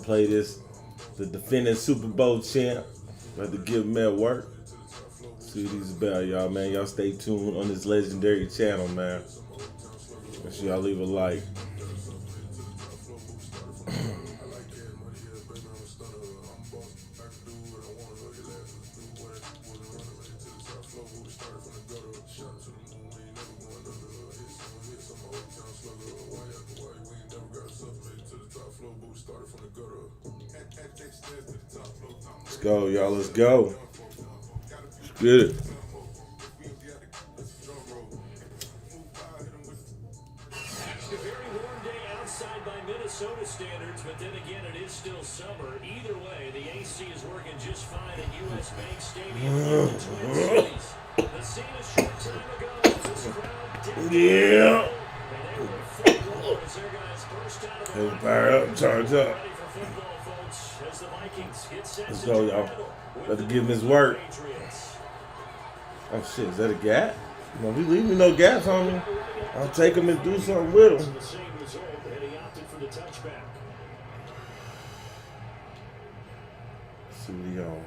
play this, the defending Super Bowl champ. About to give him that work. See what he's about, y'all, man. Y'all stay tuned on this legendary channel, man. Make sure y'all leave a like. Let's go, y'all. Let's go. Let's get it. A very warm day outside by Minnesota standards, but then again, it is still summer. Either way, the AC is working just fine at U.S. Bank Stadium in the Twin Cities. The scene a short time ago, this crowd did. Yeah. And they were full roar as their guys burst out of the Let's fire up, charge up. ready for football, folks, as the Vikings get set Let's to go, do y'all. battle with About to the give him his work. Patriots. Oh shit, is that a gap? No, he leave me no gaps on me. I'll take him and do something with him. The same result, and he opted for the touchback. See what he on.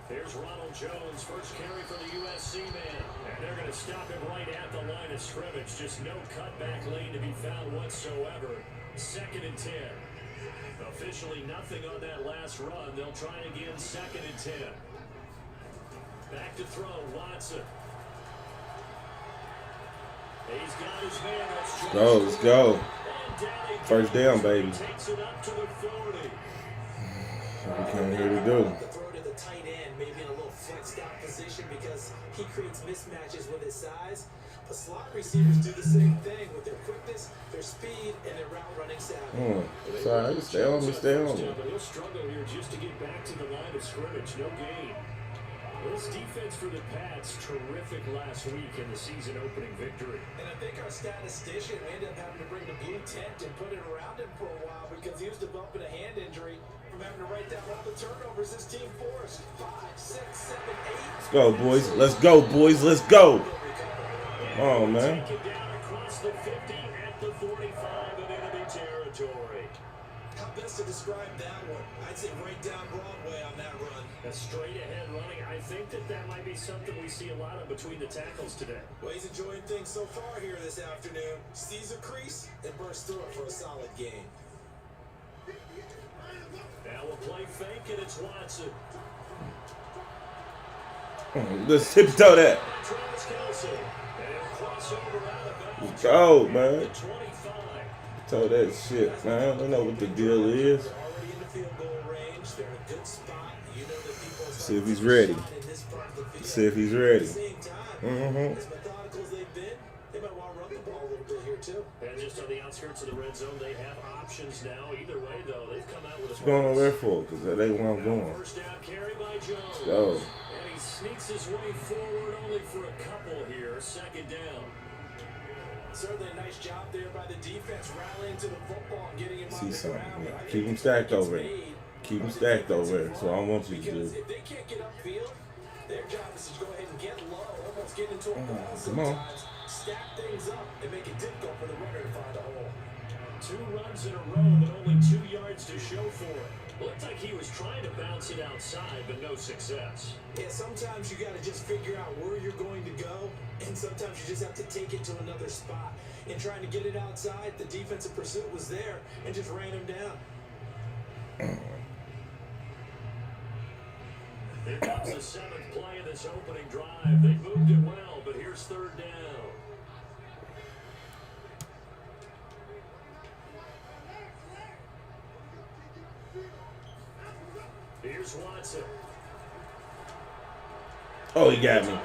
Here's Ronald Jones, first carry for the USC man. And they're going to stop him right at the line of scrimmage. Just no cutback lane to be found whatsoever. 2nd and 10. Officially nothing on that last run. They'll try again, 2nd and 10. Back to throw, Watson. He's got his man. That's Go, let's go. And down he First goes. down, baby. Takes it up to the 40. We came here to do. The throw to the tight end, maybe in a little flexed out position because he creates mismatches with his size. But slot receivers do the same thing with their quickness, their speed, and their route running savvy. Sorry, stay on me, stay on me. But he'll struggle here just to get back to the line of scrimmage. No gain. This defense for the Pats, terrific last week in the season opening victory. And I think our statistician ended up having to bring the blue tent and put it around him for a while because he was developing a hand injury from having to write down all the turnovers this team forced. 5, 6, 7, 8. Let's go, boys. Let's go, boys. Let's go. Oh, man. Take it down across the 50 at the 45 of enemy territory. How best to describe that one? I'd say right down Broadway on that run. A straight ahead running. I think that might be something we see a lot of between the tackles today. Well, he's enjoying things so far here this afternoon. Sees a crease and bursts through it for a solid gain. Now we'll play fake, and it's Watson. Let's tiptoe that. Travis Kelce. And he'll cross over out of bounds. Go, man. The 25. Tell that shit, man. I don't know what the deal is. They're already in the field goal range. They're in a good spot. You know that people See if he's ready. See if he's ready. At the same time, Mm-hmm. as methodical as they've been, they might want to run the ball a little bit here too. And just on the outskirts of the red zone, they have options now. Either way, though, they've come out with a What's going on there for? Because that ain't where I'm going. First down carry by Jones. Go. And he sneaks his way forward only for a couple here. 2nd down. Certainly a nice job there by the defense rallying to the football and getting him on See the something. ground. Yeah. I Keep think him the stacked play gets over there. made Keep him on the stacked over defensive there. So I line, want you to because do. if they can't get upfield, their job is to go ahead and get low, almost get into a ball Come on. sometimes, stack things up, and make it difficult for the runner to find a hole. 2 runs in a row, but only 2 yards to show for it. Looked like he was trying to bounce it outside, but no success. Yeah, sometimes you got to just figure out where you're going to go, and sometimes you just have to take it to another spot. In trying to get it outside, the defensive pursuit was there and just ran him down. Here comes the 7th play of this opening drive. They moved it well, but here's 3rd down. Here's Watson. Oh, he got me.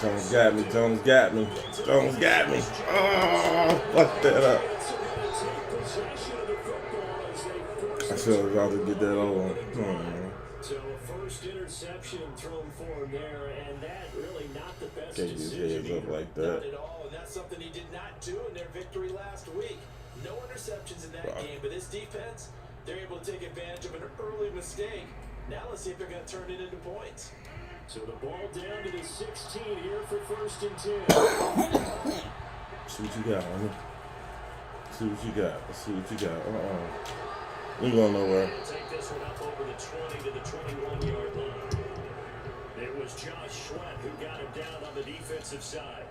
Jones got me. Jones got me. Jones got me. Oh, fuck that up. I should have rather get that over. Come on, man. So a first interception thrown for him there, and that really not the best Take his decision heads up either. like Not that. at all, and that's something he did not do in their victory last week. No interceptions in that Wow. game, but this defense, they're able to take advantage of an early mistake Now let's see if they're going to turn it into points. So the ball down to the 16 here for 1st and 10. See what you got, homie. See what you got. Let's see what you got. We going nowhere. They'll take this one up over the 20 to the 21-yard line. It was Josh Sweat who got him down on the defensive side.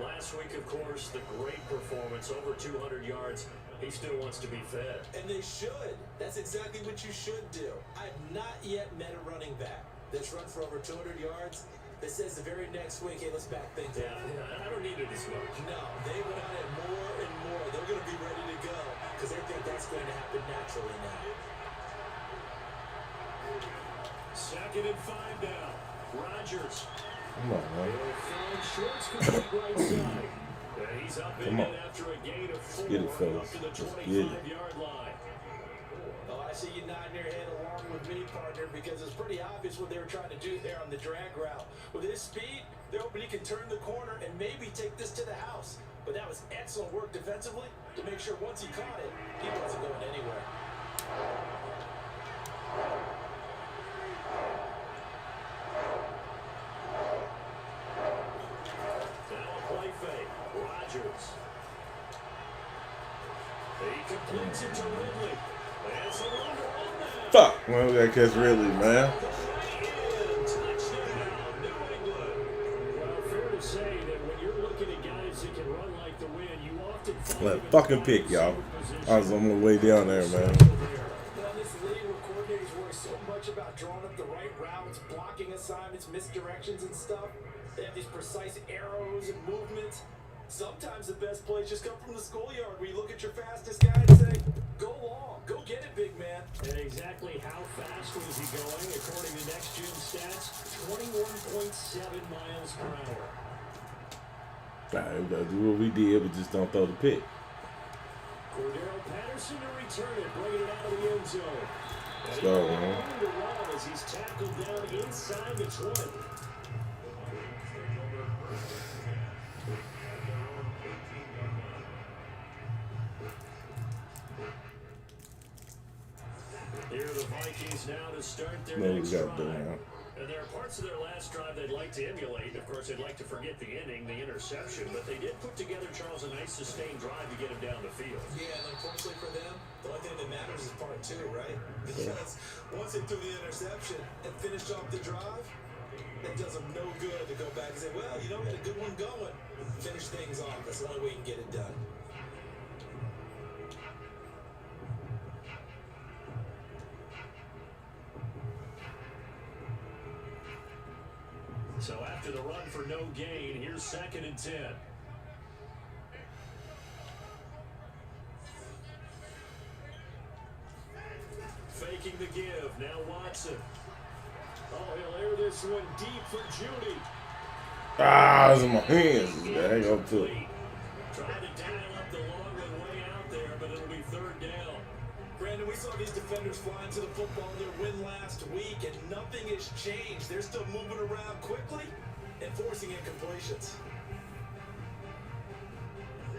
Last week, of course, the great performance, over 200 yards. He still wants to be fed. And they should. That's exactly what you should do. I've not yet met a running back that's run for over 200 yards that says the very next week, hey, let's back things up. Yeah, I don't need it as much. No, they went on it more and more. They're going to be ready to go because they think that's going to happen naturally now. 2nd and 5 now. Rodgers. Come on, man. Short's complete right side. And he's up in it after a gain of 4. Get it, fellas. Up to the Let's get it. 25-yard line. Oh, I see you nodding your head along with me, partner, because it's pretty obvious what they were trying to do there on the drag route. With his speed, they're hoping he can turn the corner and maybe take this to the house. But that was excellent work defensively to make sure once he caught it, he wasn't going anywhere. He completes it to Ridley. That's a wonder on that. Fuck, man, we gotta catch Ridley, man. Touchdown, New England. Well, fair to say that when you're looking at guys that can run like the wind, you often find That fucking pick, y'all. I was on my way down there, man. Now, this league where coordinators worry so much about drawing up the right routes, blocking assignments, misdirections and stuff. They have these precise arrows and movements. Sometimes the best plays just come from the schoolyard where you look at your fastest guy and say, go long, go get it, big man. And exactly how fast was he going? According to Next Gen Stats, 21.7 miles per hour. Alright, we gotta do what we did, but just don't throw the pick. Cordero Patterson to return it, bringing it out of the end zone. Let's go, man. As he's tackled down inside the 20. Here are the Vikings now to start their next drive. And there are parts of their last drive they'd like to emulate. Of course, they'd like to forget the ending, the interception, but they did put together, Charles, a nice sustained drive to get him down the field. Yeah, and unfortunately for them, the only thing that matters is part 2, right? Because once they threw the interception and finished off the drive, it does them no good to go back and say, well, you know, we had a good one going. Finish things off. That's the only way you can get it done. So after the run for no gain, here's 2nd and 10. Faking the give, now Watson. Oh, he'll air this one deep for Judy. Ah, it's in my hands. There you go, too. Trying to dial up the long one way out there, but it'll be 3rd down. Brandon, we saw these defenders flying to the football in their win last week, and nothing has changed. They're still moving around quickly and forcing incompletions.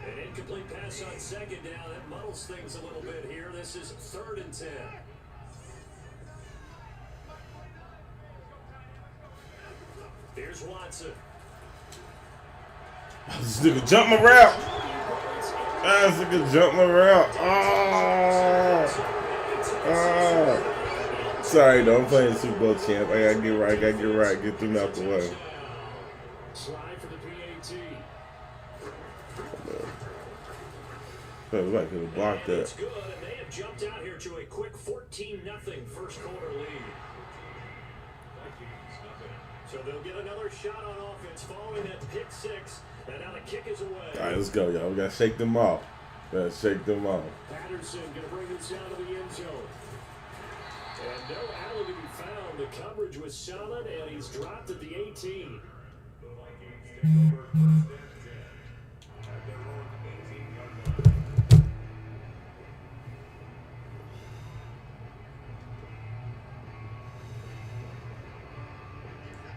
An incomplete pass on 2nd down. That muddles things a little bit here. This is 3rd and 10. Here's Watson. This nigga jumped my route. Ah, this nigga jumped my route. Sorry, though. I'm playing the Super Bowl champ. I gotta get right. Get them out the way. Slide for the PAT. I could have blocked that. It's good, and they have jumped out here to a quick 14-0 first quarter lead. So they'll get another shot on offense following that pick 6. And now the kick is away. All right, let's go, y'all. We gotta shake them off. Patterson gonna bring this out of the end zone. And no alley to be found. The coverage was solid, and he's dropped at the 18.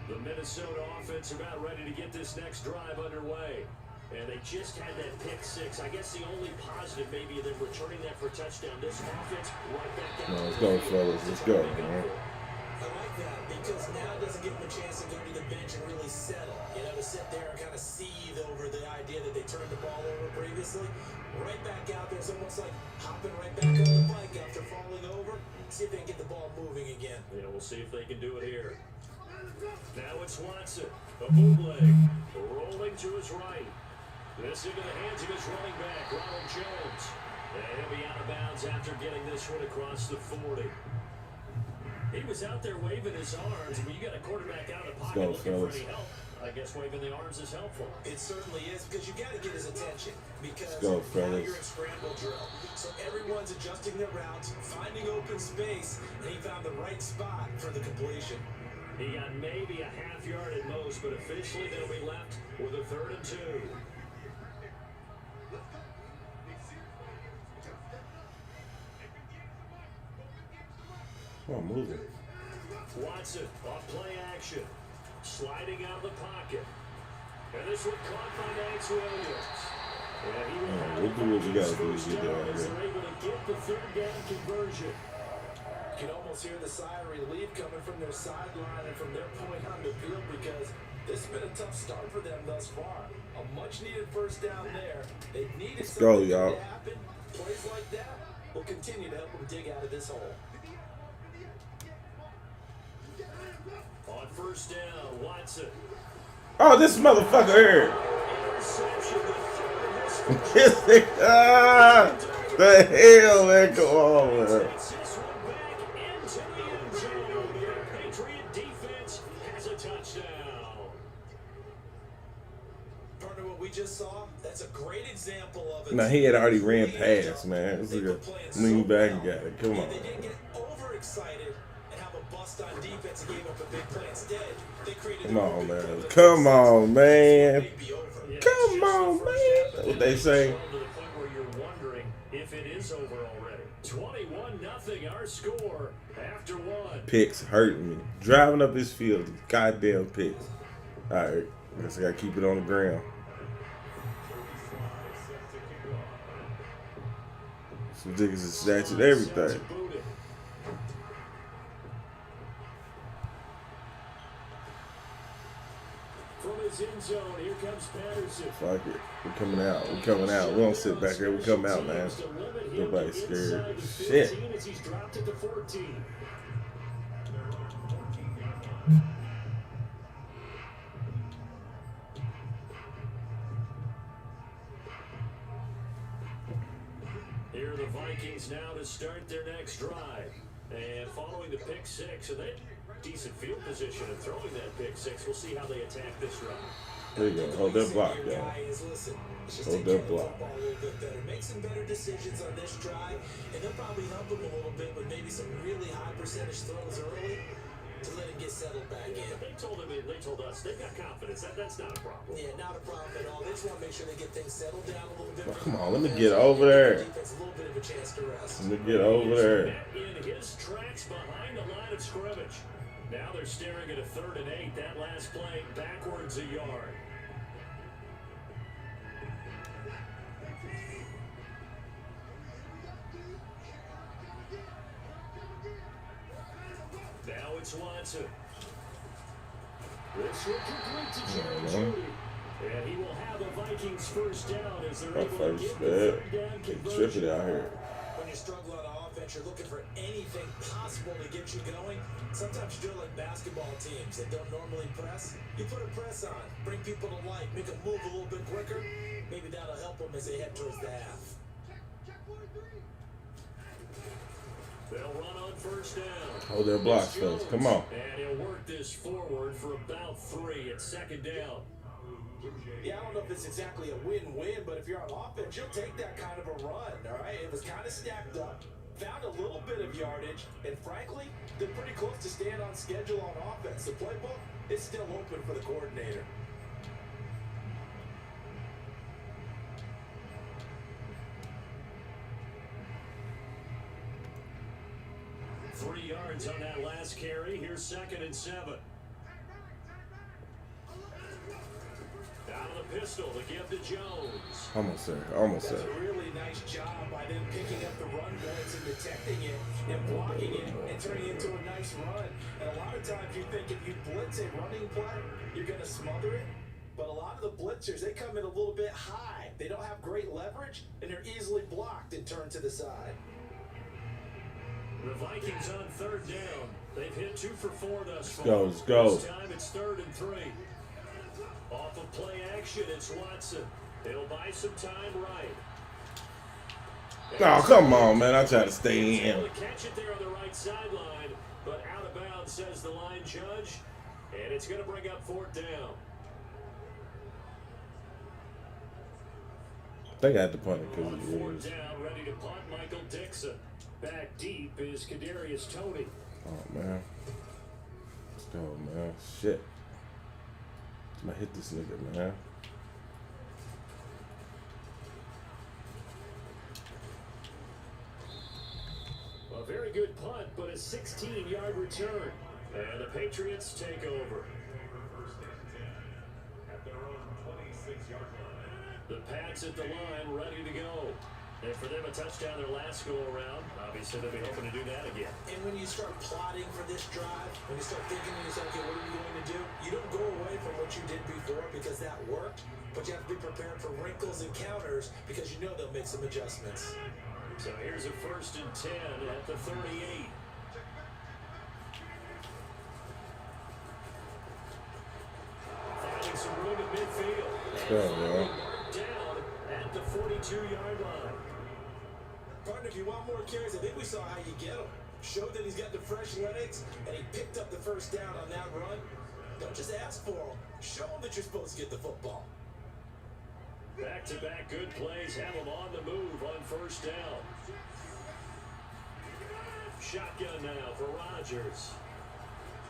The Minnesota offense about ready to get this next drive underway. And they just had that pick 6. I guess the only positive maybe of them returning that for a touchdown. This offense right back down. Let's go, fellas. Let's go, man. like that because now it doesn't give him a chance to go to the bench and really settle. You know, to sit there and kind of seethe over the idea that they turned the ball over previously. Right back out there. It's almost like hopping right back on the bike after falling over. See if they can get the ball moving again. Yeah, we'll see if they can do it here. Now it's Watson. A bootleg. Rolling to his right. This into the hands of his running back, Ronald Jones. And he'll be out of bounds after getting this one across the 40. He was out there waving his arms. When you got a quarterback out of the pocket looking for any help, I guess waving the arms is helpful. It certainly is because you got to get his attention because Go, now fellas. you're in scramble drill. So everyone's adjusting their routes, finding open space, and he found the right spot for the completion. He got maybe a half yard at most, but officially they'll be left with a 3rd and 2. Come on, move it. Watson off play action, sliding out of the pocket. And this one caught by Nance Williams. And he will have We'll do what we gotta do to first get down down as here. they're able to get the 3rd down conversion. You can almost hear the sigh of relief coming from their sideline and from their point on the field because this has been a tough start for them thus far. A much-needed first down there. They needed go, something y'all. to happen. Plays like that will continue to help them dig out of this hole. On first down, Watson. Oh, this motherfucker here. Interception. The hell, man. Come on, man. Takes this one back into the end zone. The Patriot defense has a touchdown. Partner, what we just saw, that's a great example of it. Now, he had already ran past, man. This nigga leaned back and got it. Come on. They didn't get overexcited and have a bust on defense and gave up a big play. Instead, they created Come on, man. Come on, man. Come on, man. That's what they say. To the point where you're wondering if it is over already. 21-0 our score after one. Picks hurting me. Driving up this field, goddamn picks. All right, I guess I gotta keep it on the ground. Some niggas is snatching everything. From his end zone, here comes Patterson. Fuck it. We're coming out. We're coming out. We don't sit back there. We come out, man. Nobody's scared. Shit. As he's dropped it to 14. Here are the Vikings now to start their next drive. And following the pick six, and they decent field position and throwing that pick six. We'll see how they attack this drive. There you go. Hold that block, y'all. Hold that block. Make some better decisions on this drive, and they'll probably help him a little bit with maybe some really high percentage throws early to let him get settled back in. They told us they've got confidence. That's not a problem. Yeah, not a problem at all. They just want to make sure they get things settled down a little bit. Oh, come on, let me get over there. Defense a little bit of a chance to rest. Let me get over there. In his tracks behind the line of scrimmage. Now they're staring at a 3rd and 8. That last play backwards a yard. Now it's Watson. This will complete to Jerry Jeudy. And he will have the Vikings first down as they're My able to first get the bad. 3rd down They conversion. tripping out here. When you struggle on offense, you're looking for anything possible to get you going. Sometimes you do it like basketball teams that don't normally press. You put a press on, bring people to life, make them move a little bit quicker. Maybe that'll help them as they head towards the half. They'll run on first down. Hold their blocks, fellas. Come on. And he'll work this forward for about 3 at 2nd down. Yeah, I don't know if it's exactly a win-win, but if you're on offense, you'll take that kind of a run, all right? It was kind of stacked up, found a little bit of yardage, and frankly, they're pretty close to staying on schedule on offense. The playbook is still open for the coordinator. Three yards on that last carry. Here's 2nd and 7. Out of the pistol to give to Jones. Almost there. Almost That's there. a really really nice job by them picking up the run blitz and detecting it and blocking it and turning it into a nice run. And a lot of times you think if you blitz a running play, you're going to smother it. But a lot of the blitzers, they come in a little bit high. They don't have great leverage, and they're easily blocked and turned to the side. The Vikings on third down. They've hit 2 for 4 thus far. Let's go. This time it's 3rd and 3. Off of play action, it's Watson. It'll buy some time right. Oh, come on, man. I try to stay in. Able to catch it there on the right sideline, but out of bounds, says the line judge. And it's going to bring up 4th down. I think I had to punt it On because 4th it down, ready to punt, Michael Dixon. Back deep is Kadarius Toney. Oh, man. Let's go, man. Shit. I'm going to hit this nigga, man. A very good punt, but a 16-yard return. And the Patriots take over. At their own 26-yard line. The Pats at the line, ready to go. And for them, a touchdown their last go-around. Obviously, they'll be hoping to do that again. And when you start plotting for this drive, when you start thinking to yourself, okay, what are you going to do? You don't go away from what you did before because that worked, but you have to be prepared for wrinkles and counters because you know they'll make some adjustments. So here's a 1st and 10 at the 38. Finding some room at midfield. Let's go, man. Down at the 42-yard line. Partner, if you want more carries, I think we saw how you get them. Showed that he's got the fresh legs, and he picked up the 1st down on that run. Don't just ask for them. Show them that you're supposed to get the football. Back-to-back good plays have them on the move on 1st down. Shotgun now for Rodgers.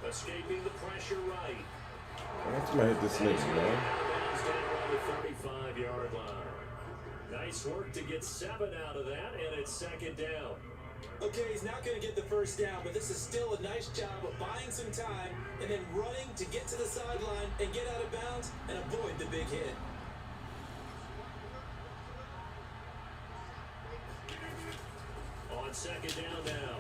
Escaping the pressure right. I'm going to hit this nigga, man. Bounds down on the 35-yard line. Nice work to get 7 out of that, and it's 2nd down. Okay, he's not going to get the 1st down, but this is still a nice job of buying some time and then running to get to the sideline and get out of bounds and avoid the big hit. On 2nd down now.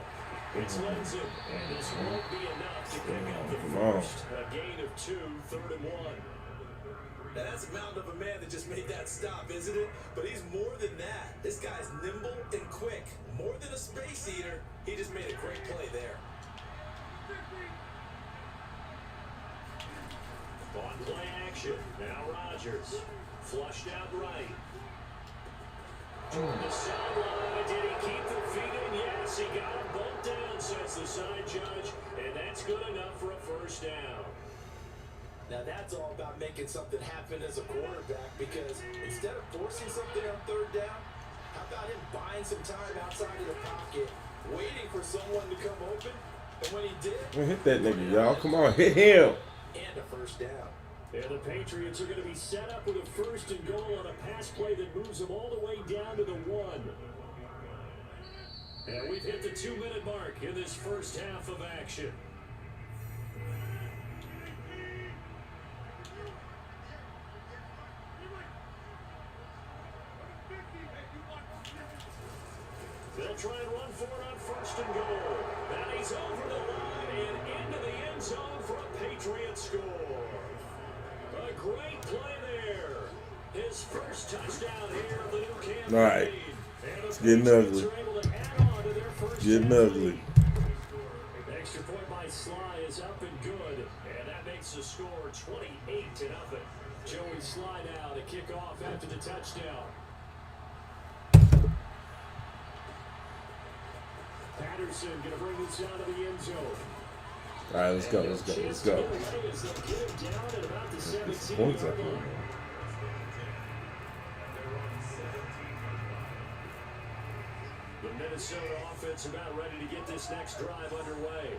It's Lindsay, and this won't be enough to pick up the first. A gain of 2, 3rd and 1. Now that's a mountain of a man that just made that stop, isn't it? But he's more than that. This guy's nimble and quick. More than a space eater, he just made a great play there. On play action, now Rodgers. Flushed out right. Toward the sideline, did he keep the feet in? Yes, he got them both down, says the side judge, and that's good enough for a 1st down. Now that's all about making something happen as a quarterback, because instead of forcing something on 3rd down, how about him buying some time outside of the pocket, waiting for someone to come open, and when he did, Hit that nigga, y'all. Come on, hit him. And a 1st down. And the Patriots are going to be set up with a 1st and goal on a pass play that moves them all the way down to the 1. And we've hit the 2-minute mark in this 1st half of action. They'll try and run for it on 1st and goal. And he's over the line and into the end zone for a Patriot score. A great play there. His first touchdown here of the new campaign. All right. It's getting ugly. Getting ugly. Extra point by Sly is up and good. And that makes the score 28-0. Joey Sly now to kick off after the touchdown. Patterson going to bring this down to the end zone. All right, let's go, let's go, let's go. Points up here. The Minnesota offense about ready to get this next drive underway.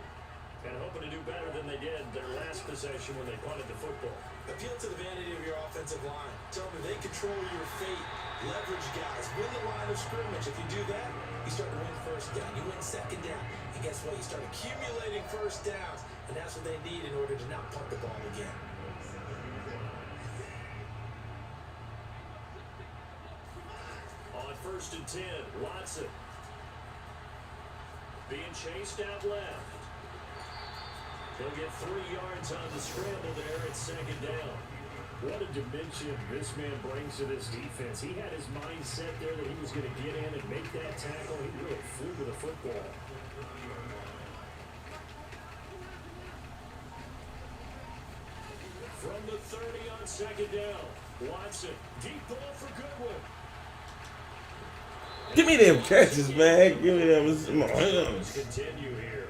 And hoping to do better than they did their last possession when they punted the football. Appeal to the vanity of your offensive line. Tell them they control your fate. Leverage guys. Win the line of scrimmage. If you do that, you start to win 1st down. You win 2nd down. And guess what? You start accumulating 1st downs. And that's what they need in order to not punt the ball again. On 1st first and 10. Watson. Being chased out left. He'll get 3 yards on the scramble there at second down. What a dimension this man brings to this defense. He had his mind set there that he was going to get in and make that tackle. He really flew to the football. From the 30 on second down. Watson, deep ball for Goodwin. Give me them catches, man. Give me them. Continue here.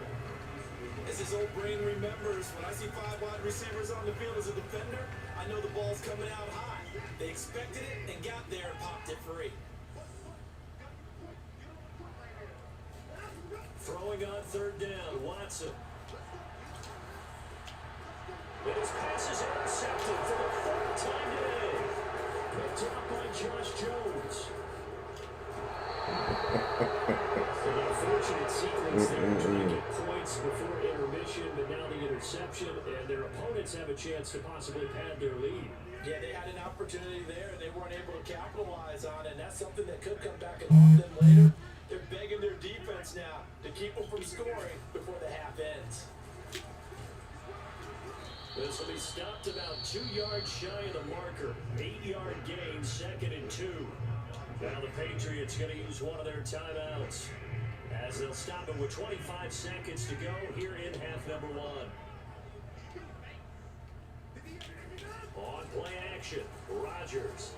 As his old brain remembers, when I see 5 wide receivers on the field as a defender, I know the ball's coming out high. They expected it and got there and popped it free. Throwing on third down, Watson. And his pass is intercepted for the 3rd time today. Picked up by Josh Jones. An unfortunate sequence there, trying to get points before intermission, but now the interception, and their opponents have a chance to possibly pad their lead. Yeah, they had an opportunity there and they weren't able to capitalize on it, and that's something that could come back and haunt them later. They're begging their defense now to keep them from scoring before the half ends. This will be stopped about 2 yards shy of the marker. 8-yard gain, 2nd and 2. Now the Patriots going to use one of their timeouts as they'll stop it with 25 seconds to go here in half number 1. On play action, Rodgers.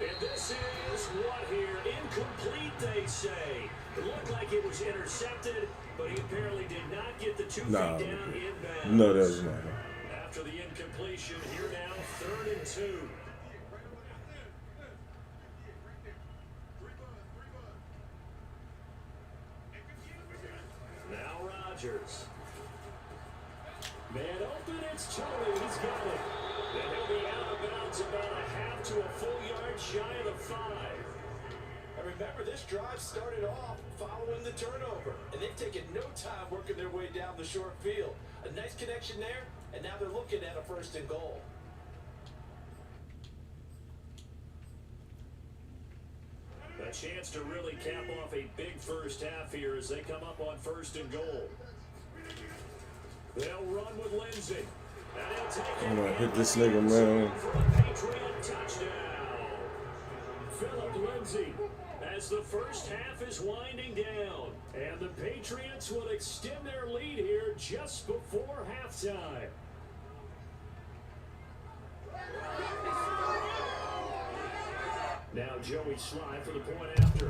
And this is what here? Incomplete, they say. It looked like it was intercepted, but he apparently did not get the 2 feet down inbounds. No, that's not. After the incompletion, here now, 3rd and 2. Now Rodgers. Man open, it's Tony. He's got it. And he'll be out of bounds about a half to a full yard shy of the 5. And remember, this drive started off following the turnover, and they've taken no time working their way down the short field. A nice connection there, and now they're looking at a 1st and goal. A chance to really cap off a big first half here as they come up on 1st and goal. They'll run with Lindsey. And he'll take it. I'm gonna hit this nigga, man. For a Patriot touchdown. Philip Lindsey as the first half is winding down. And the Patriots will extend their lead here just before halftime. Now Joey Slye for the point after.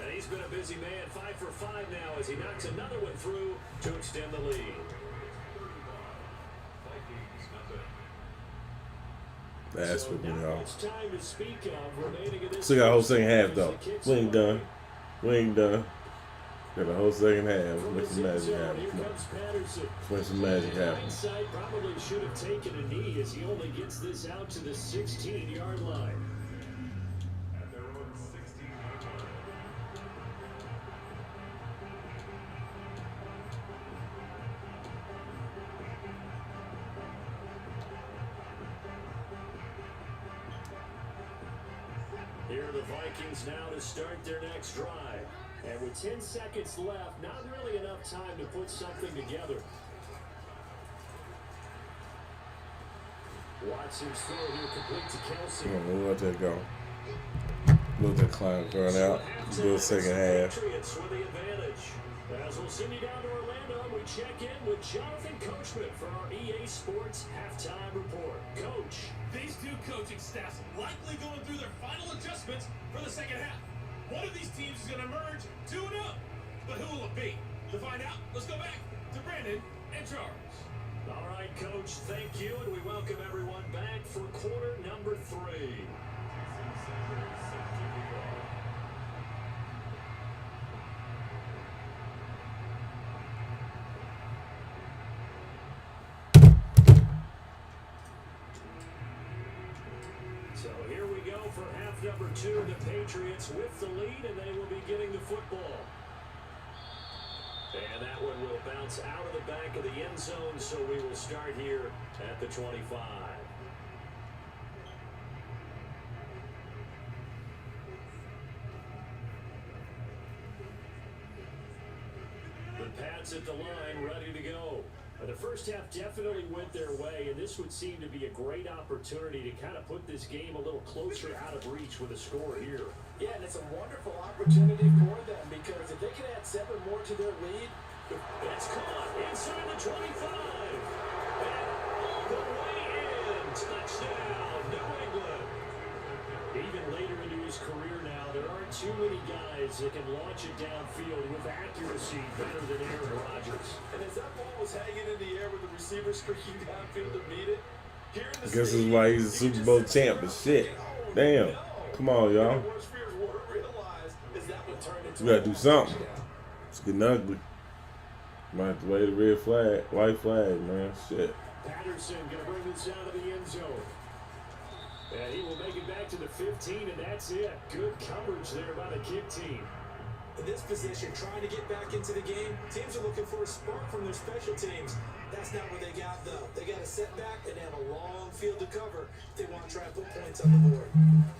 And he's been a busy man, 5 for 5 now as he knocks another one through to extend the lead. That's what we not are. much time to speak of remaining in this. Still got a whole second half, as though. the kicks We ain't away. done. We ain't done. Got the whole second half. From Make the some zone, magic here happen. Come on. comes Patterson. Make some magic In happen. hindsight, probably should have taken a knee as he only gets this out to the 16-yard line. Here are the Vikings now to start their next drive. And with 10 seconds left, not really enough time to put something together. Watson's throw here complete to Kelsey. We'll let that go. Let that clown run out. Do a second half. Patriots with the advantage. As we'll send you down to Orlando, we check in with Jonathan Coachman for our EA Sports Halftime Report. Coach. These two coaching staffs likely going through their final adjustments for the second half. One of these teams is going to emerge 2-0. But who will it be? To find out, let's go back to Brandon and Charles. All right, Coach, thank you, and we welcome everyone back for quarter number 3. So here we go for half number 2. The Patriots with the lead, and they will be getting the football. And that one will bounce out of the back of the end zone, so we will start here at the 25. The Pats at the line, ready to go. The first half definitely went their way, and this would seem to be a great opportunity to kind of put this game a little closer out of reach with a score here. Yeah, and it's a wonderful opportunity for them because if they can add 7 more to their lead, It's caught inside the 25. And all the way in. Touchdown, New England. Even later into his career now, there aren't too many guys that can launch it downfield with accuracy better than Aaron Rodgers. and as that ball was hanging in the air with the receiver streaking downfield to meet it, here in the I guess that's stadium, why he's a you Super just Bowl sit champ, there but shit. and Damn. no. Come on, And y'all. the worst fears weren't realized is that would turn into We gotta a do something. touchdown. It's getting ugly. Might have to wave the red flag, white flag, man. Shit. Patterson going to bring this out of the end zone. And he will make it back to the 15, and that's it. Good coverage there by the kick team. In this position, trying to get back into the game, teams are looking for a spark from their special teams. That's not what they got, though. They got a setback and they have a long field to cover if they want to try and put points on the board.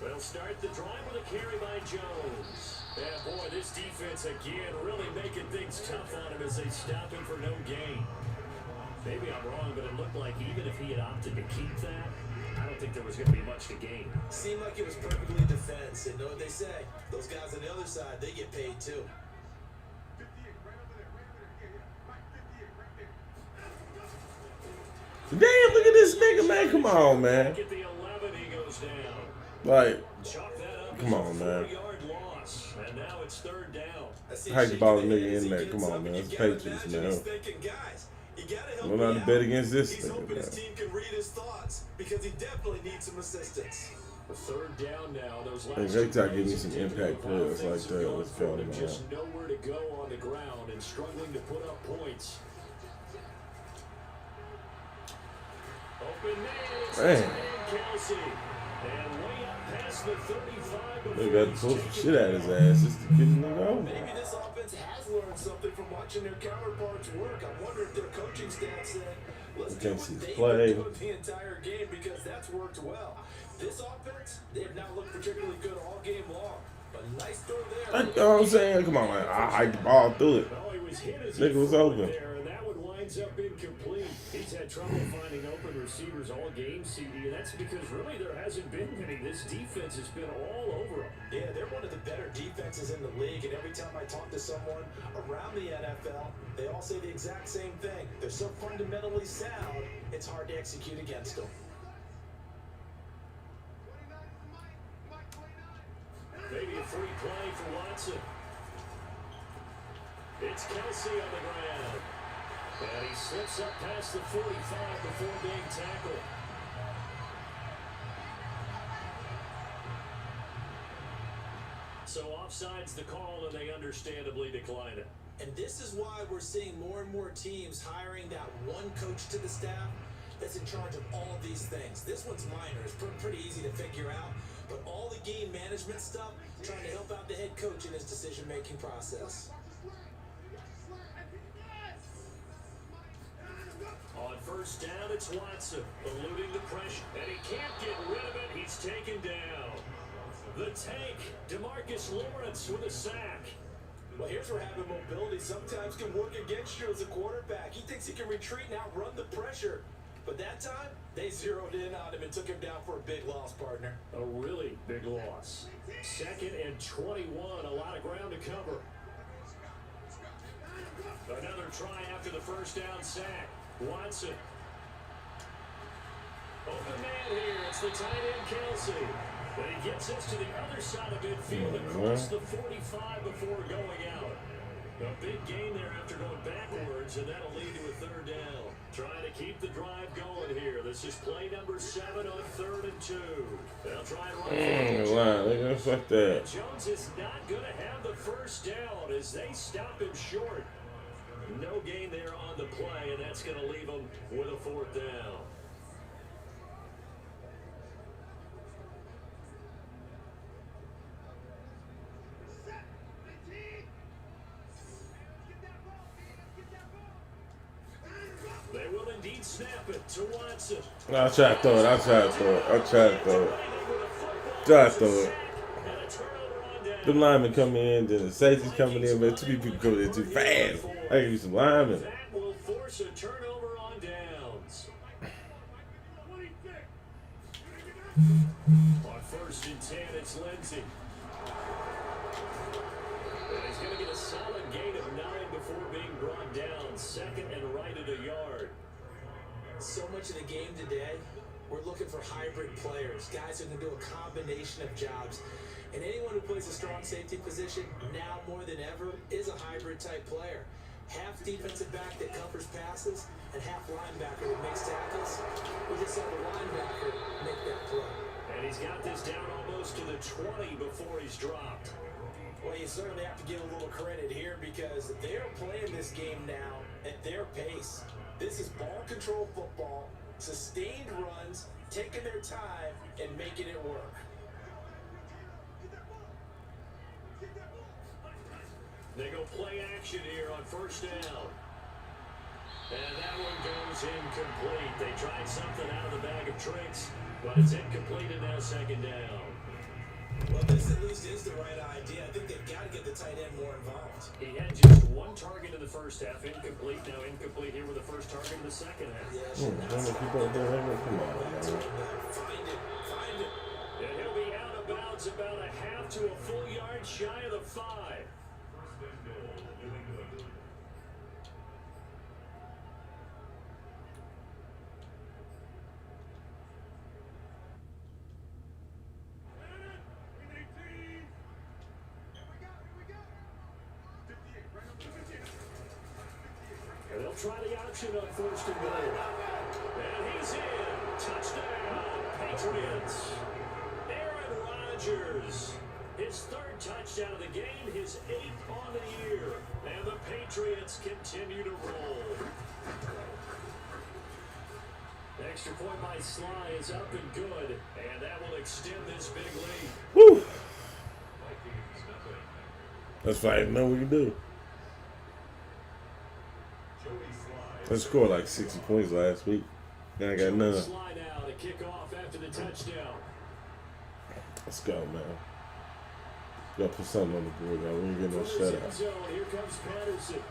They'll start the drive with a carry by Jones. And boy, this defense again really making things tough on him as they stop him for no gain. Maybe I'm wrong, but it looked like even if he had opted to keep that, I don't think there was going to be much to gain. Seemed like it was perfectly defense. And know what they say? Those guys on the other side, they get paid too. Damn, look at this nigga, man. Come on, man. Back at the 11, he goes down. Like, Chalk that up come as on, a man. 4-yard loss. And now it's third down. Hike the ball nigga in there. Come on, man. It's Patriots, man. We're not to bet against this He's nigga, hoping his man. team can read his thoughts because he definitely needs some assistance. The third down now. Those Hey, last they two try to give me plays some have taken impact the players like offense that. going Let's for go, them, man. just nowhere to go on the ground and struggling to put up points. Open man, Man. Kelsey. And way up past the 35 They before got to he's pull some taken shit out of his ass just to get the nigga over. Maybe this offense has learned something from watching their counterparts work. I wonder if their coaching staff said, let's You do can't what see his they've play. been doing the entire game because that's worked well. This offense, they have not looked particularly good all game long. But nice throw there. You know what I'm saying? Come on, man. I hiked the ball through it. Well, he was hit as Nigga he was threw it open. there, and that one winds up incomplete. He's had trouble finding open receivers all game, CD, and that's because really there hasn't been many. This defense has been all over him. Yeah, they're one of the better defenses in the league, and every time I talk to someone around the NFL, they all say the exact same thing. They're so fundamentally sound, it's hard to execute against them. Maybe a free play for Watson. It's Kelsey on the ground. And he slips up past the 45 before being tackled. So offside's the call, and they understandably decline it. And this is why we're seeing more and more teams hiring that one coach to the staff that's in charge of all of these things. This one's minor. It's pretty easy to figure out. But all the game management stuff, trying to help out the head coach in his decision-making process. On first down, it's Watson, eluding the pressure, and he can't get rid of it. He's taken down. The tank, DeMarcus Lawrence with a sack. Well, here's where having mobility sometimes can work against you as a quarterback. He thinks he can retreat and outrun the pressure. But that time, they zeroed in on him and took him down for a big loss, partner. A really big loss. 2nd and 21, a lot of ground to cover. Another try after the first down sack. Watson. Open man here. It's the tight end, Kelsey. But he gets us to the other side of midfield across the 45 before going out. A big gain there after going backwards, and that'll lead to a third down. Trying to keep the drive going here. This is play number 7 on 3rd and 2. They'll try and run. Line, nigga. Fuck that. Jones is not going to have the first down as they stop him short. No gain there on the play, and that's going to leave him with a 4th down. He'd snap it to Watson. I'll try to throw it. I'll try to throw it. I'll try to throw it. Try to throw it. And a turnover on down. Them linemen coming in, then the safety's coming in, man. Too many people coming in too fast. I give you some linemen. That will force a turnover on downs. On 1st and 10, it's Lindsey. And he's going to get a solid gain of 9 before being brought down. 2nd and right at a yard. So much of the game today, we're looking for hybrid players, guys who can do a combination of jobs. And anyone who plays a strong safety position, now more than ever, is a hybrid type player. Half defensive back that covers passes, and half linebacker that makes tackles. We just saw the linebacker make that play. And he's got this down almost to the 20 before he's dropped. Well, you certainly have to give a little credit here because they're playing this game now at their pace. This is ball control football, sustained runs, taking their time and making it work. They go play action here on 1st down. And that one goes incomplete. They tried something out of the bag of tricks, but it's incomplete and now 2nd down. Well, this at least is the right idea. I think they've got to get the tight end more involved. He had just 1 target in the 1st half, incomplete. Now incomplete here with the 1st target in the 2nd half. Yeah, Come on, Find it. And he'll be out of bounds about a half to a full yard shy of the 5. And they'll try the option on 1st and goal. And he's in. Touchdown, Patriots. Aaron Rodgers. His 3rd touchdown of the game, his 8th on the year. And the Patriots continue to roll. The extra point by Sly is up and good. And that will extend this big lead. Woo! That's right. Know what we can do. I scored like 60 points last week. Now I got none. Sly now to kick off after the touchdown. Let's go, man. Gotta put something on the board, y'all. We ain't get no shutout. Zone. Here comes Patterson.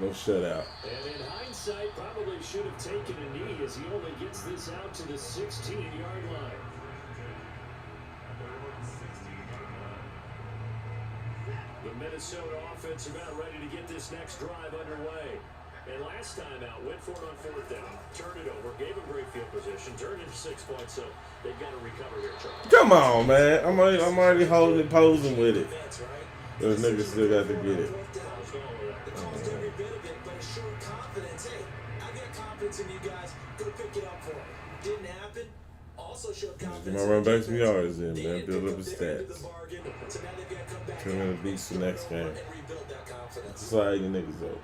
No shutout. And in hindsight, probably should have taken a knee as he only gets this out to the 16-yard line. The Minnesota offense about ready to get this next drive underway. And last time out, went for it on 4th down, turned it over, gave him great field position, turned into 6 points, so they've got to recover here, Charles. Come on, man. I'm already holding it, posing with it. Those niggas still got to get it. Caused every bit of it, but a short confidence. Hey, I got confidence in you guys. Go pick it up for him. Didn't happen. Also showed confidence. My run back some yards in, man. Build up his stats. So now they've got to come back Turn in the beats the next game. and rebuild that confidence. Slide your niggas over.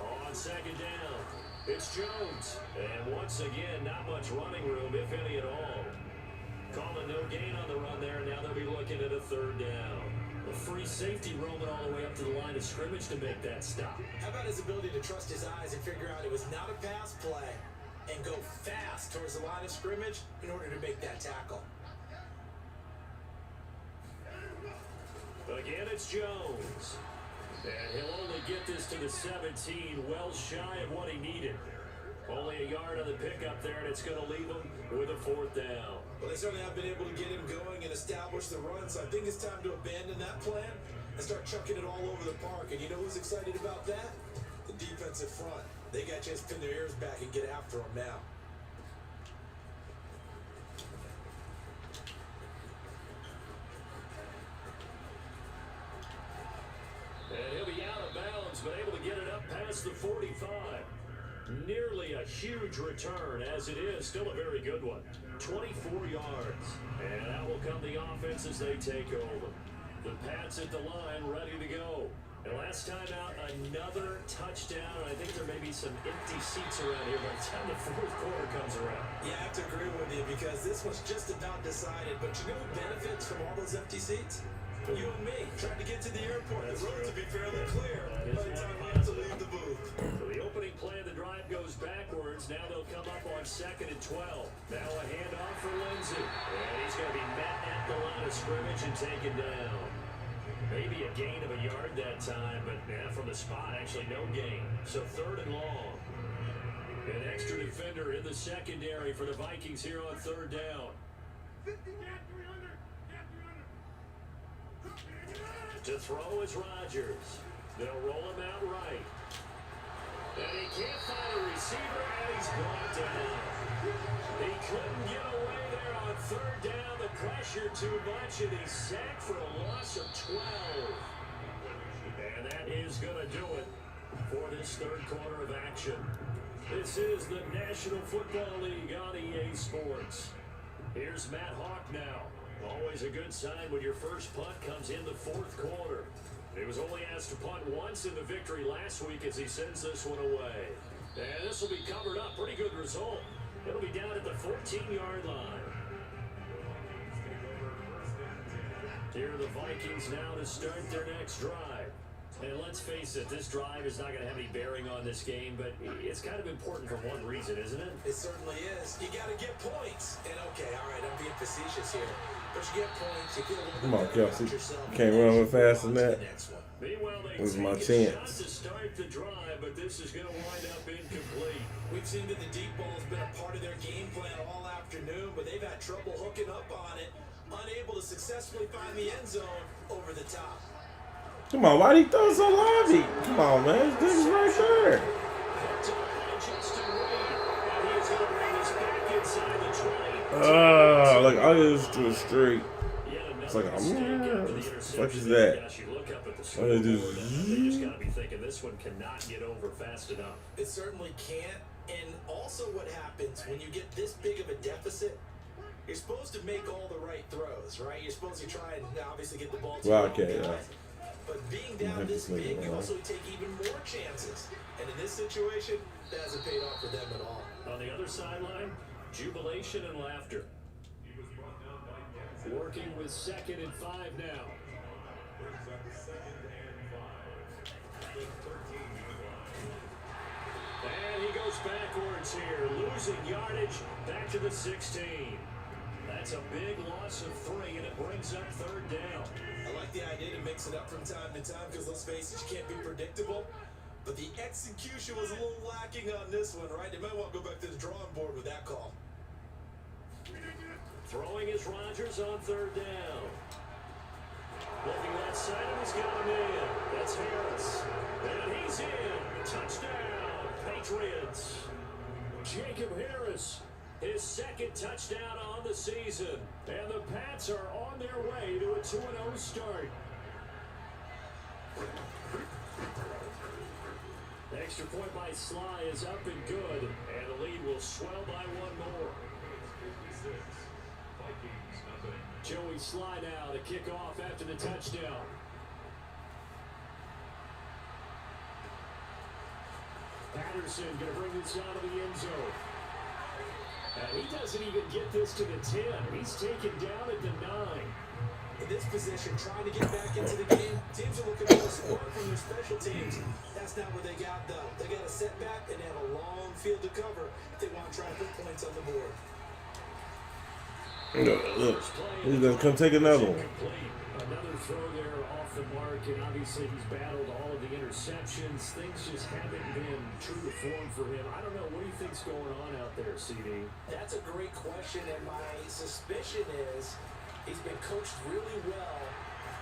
On 2nd down, it's Jones. And once again, not much running room, if any at all. Calling no gain on the run there, and now they'll be looking at a 3rd down. A free safety roaming all the way up to the line of scrimmage to make that stop. How about his ability to trust his eyes and figure out it was not a pass play and go fast towards the line of scrimmage in order to make that tackle? Again, it's Jones. And he'll only get this to the 17, well shy of what he needed. Only a yard on the pickup there, and it's going to leave him with a 4th down. Well, they certainly have been able to get him going and establish the run, so I think it's time to abandon that plan and start chucking it all over the park. And you know who's excited about that? The defensive front. They got a chance to pin their ears back and get after him now. And he'll be out of bounds, but able to get it up past the 45. Nearly a huge return, as it is still a very good one. 24 yards. And out will come the offense as they take over. The Pats at the line, ready to go. And last time out, another touchdown. And I think there may be some empty seats around here by the time the 4th quarter comes around. Yeah, I have to agree with you because this was just about decided. But you know who benefits from all those empty seats? You and me, trying to get to the airport. The roads will be fairly clear by the time we have to leave the booth. So the opening play of the drive goes yards. Now they'll come up on 2nd and 12. Now a handoff for Lindsey. And he's going to be met at the line of scrimmage and taken down. Maybe a gain of a yard that time, but from the spot, actually no gain. So 3rd and long. An extra defender in the secondary for the Vikings here on 3rd down. To throw is Rodgers. They'll roll him out right. And he can't find a receiver, and he's brought down. He couldn't get away there on 3rd down. The pressure too much, and he's sacked for a loss of 12. And that is going to do it for this 3rd quarter of action. This is the National Football League on EA Sports. Here's Matt Hawk now. Always a good sign when your first punt comes in the 4th quarter. He was only asked to punt once in the victory last week as he sends this one away. And this will be covered up. Pretty good result. It'll be down at the 14-yard line. Here are the Vikings now to start their next drive. And let's face it, this drive is not going to have any bearing on this game, but it's kind of important for one reason, isn't it? It certainly is. You got to get points. And okay, all right, I'm being facetious here. But you get points, you feel a little Come on, bit better Kelsey. about yourself. Can't run no faster than that. Meanwhile, they This is my take a chance. shot to start the drive, but this is going to wind up incomplete. We've seen that the deep ball has been a part of their game plan all afternoon, but they've had trouble hooking up on it, unable to successfully find the end zone over the top. Come on, why'd he throw so lobby? Come on, man. This is right there. Like I just do a streak. It's like, what the fuck is that? They just gotta be thinking this one cannot get over fast enough. It certainly can't. And also what happens when you get this big of a deficit, you're supposed to make all the right throws, right? You're supposed to try and obviously get the ball to Well, your okay, own yeah. guys. But being down this big, you also take even more chances. And in this situation, that hasn't paid off for them at all. On the other sideline, jubilation and laughter. Working with 2nd and 5 now. And he goes backwards here, losing yardage back to the 16. That's a big loss of 3, and it brings up 3rd down. I like the idea to mix it up from time to time because let's face it, you can't be predictable. But the execution was a little lacking on this one, right? They might want to go back to the drawing board with that call. Throwing is Rodgers on 3rd down. Looking left side, and he's got him in. That's Harris. And he's in. Touchdown, Patriots. Jacob Harris, his 2nd touchdown on the season. And the Pats are on their way to a 2-0 start. Extra point by Sly is up and good. And the lead will swell by 1 more. Joey Sly now to kick off after the touchdown. Patterson going to bring this out of the end zone. He doesn't even get this to the 10. He's taken down at the 9. In this position, trying to get back into the game, teams are looking for a spark from their special teams. That's not what they got, though. They got a setback and they have a long field to cover if they want to try and put points on the board. Look, he's gonna come take another one. Another throw there off the mark, and obviously he's battled all of the interceptions. Things just haven't been true to form for him. I don't know, what do you think's going on out there, CD? That's a great question, and my suspicion is he's been coached really well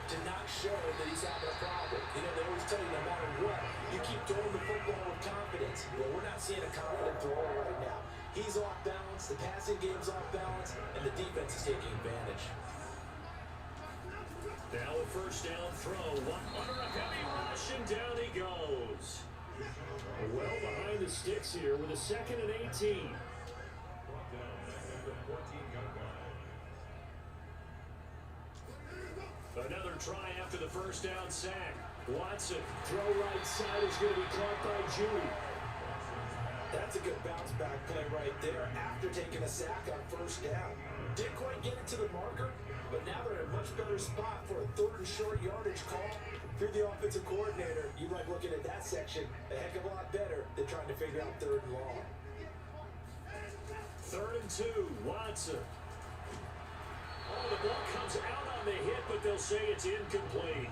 to not show that he's having a problem. You know, they always tell you no matter what, you keep throwing the football with confidence. Well, we're not seeing a confident thrower right now. He's off balance, the passing game's off balance, and the defense is taking advantage. Now a 1st down throw. Under a heavy rush, and down he goes. Well behind the sticks here with a 2nd and 18. Another try after the 1st down sack. Watson, throw right side is going to be caught by Judy. That's a good bounce back play right there after taking a sack on 1st down. Didn't quite get it to the marker, but now they're in a much better spot for a 3rd and short yardage call. If you're the offensive coordinator, you like looking at that section a heck of a lot better than trying to figure out 3rd and long. 2. Watson. Oh, the ball comes out on the hit, but they'll say it's incomplete.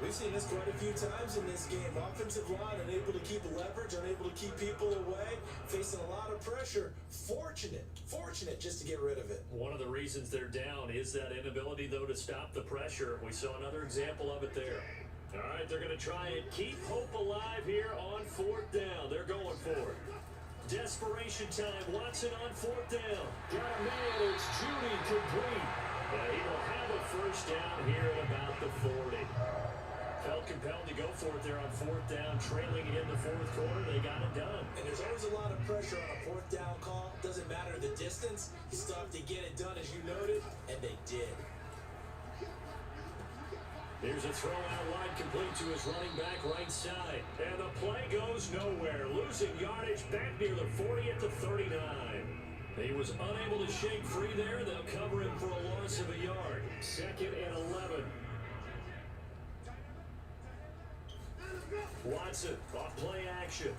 We've seen this quite a few times in this game. Offensive line unable to keep leverage, unable to keep people away, facing a lot of pressure. Fortunate just to get rid of it. One of the reasons they're down is that inability, though, to stop the pressure. We saw another example of it there. All right, they're going to try and keep hope alive here on 4th down. They're going for it. Desperation time. Watson on 4th down. Got a man. It's Judy complete. He will have a first down here at about the 40. Felt compelled to go for it there on 4th down, trailing in the 4th quarter. They got it done. And there's always a lot of pressure on a 4th down call. Doesn't matter the distance. You still have to get it done, as you noted, and they did. Here's a throw out line complete to his running back right side. And the play goes nowhere. Losing yardage back near the 40 at the 39. He was unable to shake free there. They'll cover him for a loss of a yard. 2nd and 11. Watson off play action.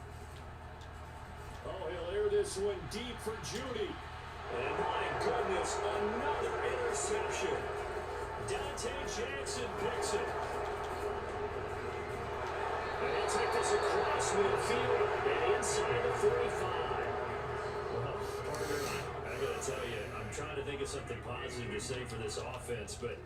Oh, he'll air this one deep for Judy. And my goodness, another interception. Dante Jackson picks it. And he'll take this across midfield and inside the 45. Well, partner, I gotta tell you, I'm trying to think of something positive to say for this offense, but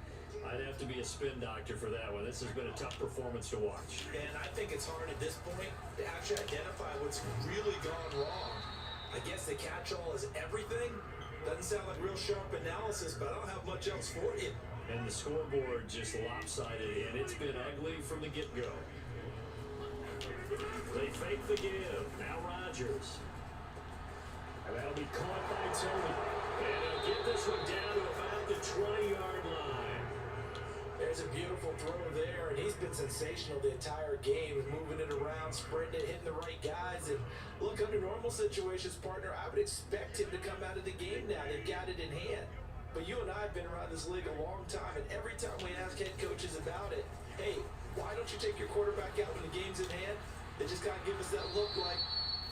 I'd have to be a spin doctor for that one. This has been a tough performance to watch. And I think it's hard at this point to actually identify what's really gone wrong. I guess the catch-all is everything. Doesn't sound like real sharp analysis, but I don't have much else for you. And the scoreboard just lopsided, and it's been ugly from the get-go. They fake the give. Now Rodgers. And that'll be caught by Tony. And he'll get this one down to about the 20-yard line. There's a beautiful throw there, and he's been sensational the entire game, moving it around, sprinting it, hitting the right guys. And look, under normal situations, partner, I would expect him to come out of the game now. They've got it in hand. But you and I have been around this league a long time, and every time we ask head coaches about it, hey, why don't you take your quarterback out when the game's in hand? They just kind of give us that look like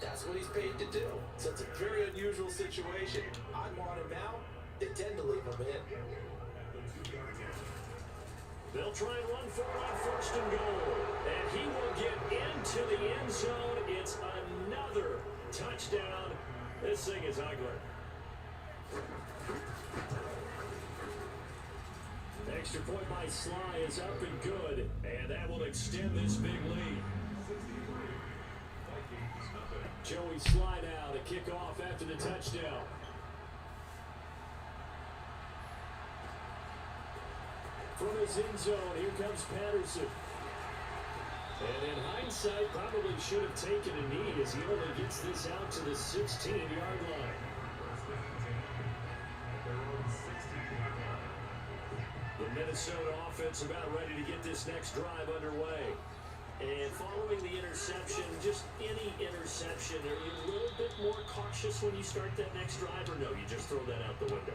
that's what he's paid to do. So it's a very unusual situation. I'd want him out. They tend to leave him in. They'll try and run for it on 1st and goal. And he will get into the end zone. It's another touchdown. This thing is ugly. Extra point by Sly is up and good. And that will extend this big lead. Joey Sly now to kick off after the touchdown. From his end zone, here comes Patterson. And in hindsight, probably should have taken a knee as he only gets this out to the 16-yard line. The Minnesota offense about ready to get this next drive underway. And following the interception, just any interception, are you a little bit more cautious when you start that next drive, or no, you just throw that out the window?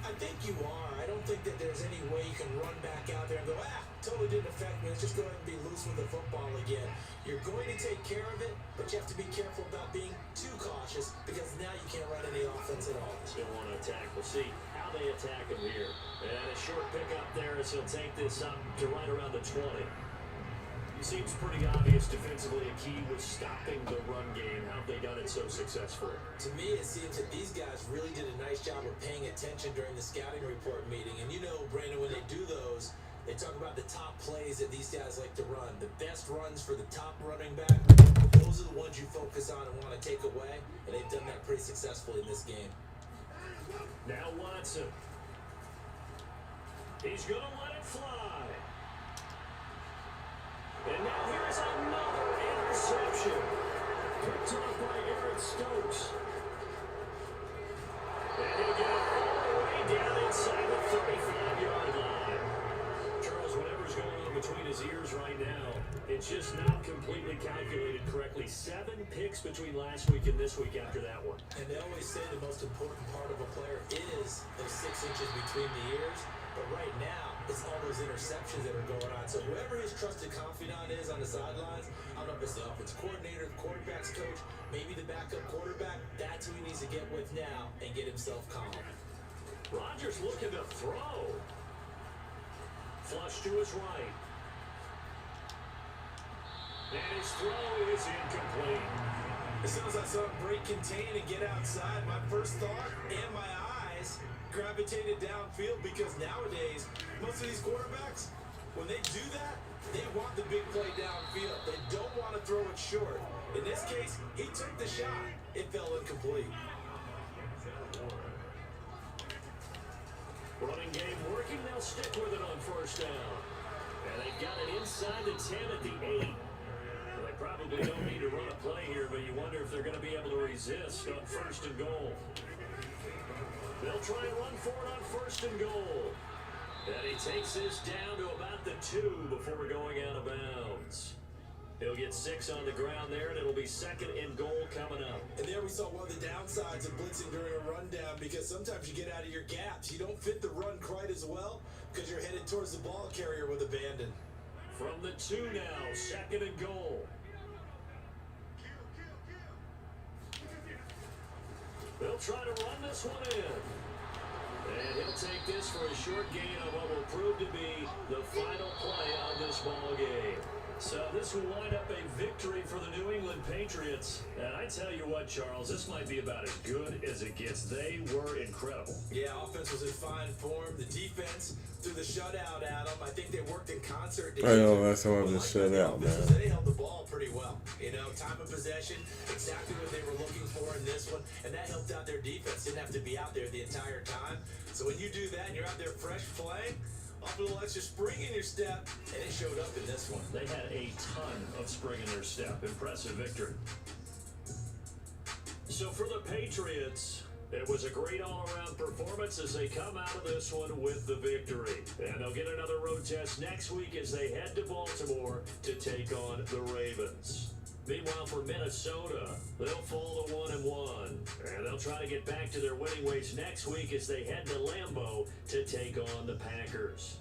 I think you are. I don't think that there's any way you can run back out there and go, totally didn't affect me. Let's just go ahead and be loose with the football again. You're going to take care of it, but you have to be careful about being too cautious because now you can't run any offense at all. Still want to attack. We'll see how they attack him here. And a short pickup there as he'll take this up to right around the 20. It seems pretty obvious defensively a key was stopping the run game. How have they done it so successfully? To me, it seems that these guys really did a nice job of paying attention during the scouting report meeting. And you know, Brandon, when they do those, they talk about the top plays that these guys like to run. The best runs for the top running back, those are the ones you focus on and want to take away. And they've done that pretty successfully in this game. Now Watson. He's going to let it fly. And now here's another interception. Picked off by Eric Stokes. And he'll get it all the way down inside the 35-yard line. Charles, whatever's going on between his ears right now, it's just not completely calculated correctly. 7 picks between last week and this week after that one. And they always say the most important part of a player is those 6 inches between the ears. But right now, it's all those interceptions that are going on. So whoever his trusted confidant is on the sidelines, I don't know if it's the offensive coordinator, the quarterback's coach, maybe the backup quarterback, that's who he needs to get get with now and get himself calm. Rodgers looking to throw. Flush to his right. And his throw is incomplete. As soon as I saw him break contain and get outside, my first thought and my eyes gravitated downfield, because nowadays, most of these quarterbacks, when they do that, they want the big play downfield. They don't want to throw it short. In this case, he took the shot. It fell incomplete. Running game working. They'll stick with it on first down. And they've got it inside the 10 at the 8. Well, they probably don't need to run a play here, but you wonder if they're going to be able to resist on first and goal. They'll try and run for it on first and goal. And he takes this down to about the 2 before going out of bounds. He'll get 6 on the ground there, and it'll be second and goal coming up. And there we saw one of the downsides of blitzing during a rundown, because sometimes you get out of your gaps. You don't fit the run quite as well because you're headed towards the ball carrier with abandon. From the 2 now, second and goal. They'll try to run this one in. And he'll take this for a short gain on what will prove to be the final play on this ball game. So this will wind up a victory for the New England Patriots. And I tell you what, Charles, this might be about as good as it gets. They were incredible. Yeah, offense was in fine form. The defense threw the shutout at them. I think they worked in concert. I know, that's how I've been shut out, man. They held the ball pretty well. You know, time of possession, exactly what they were looking for in this one. And that helped out their defense. Didn't have to be out there the entire time. So when you do that and you're out there fresh playing, a little extra spring in your step, and it showed up in this one. They had a ton of spring in their step. Impressive victory. So for the Patriots, it was a great all-around performance as they come out of this one with the victory. And they'll get another road test next week as they head to Baltimore to take on the Ravens. Meanwhile, for Minnesota, they'll fall to 1-1, and they'll try to get back to their winning ways next week as they head to Lambeau to take on the Packers.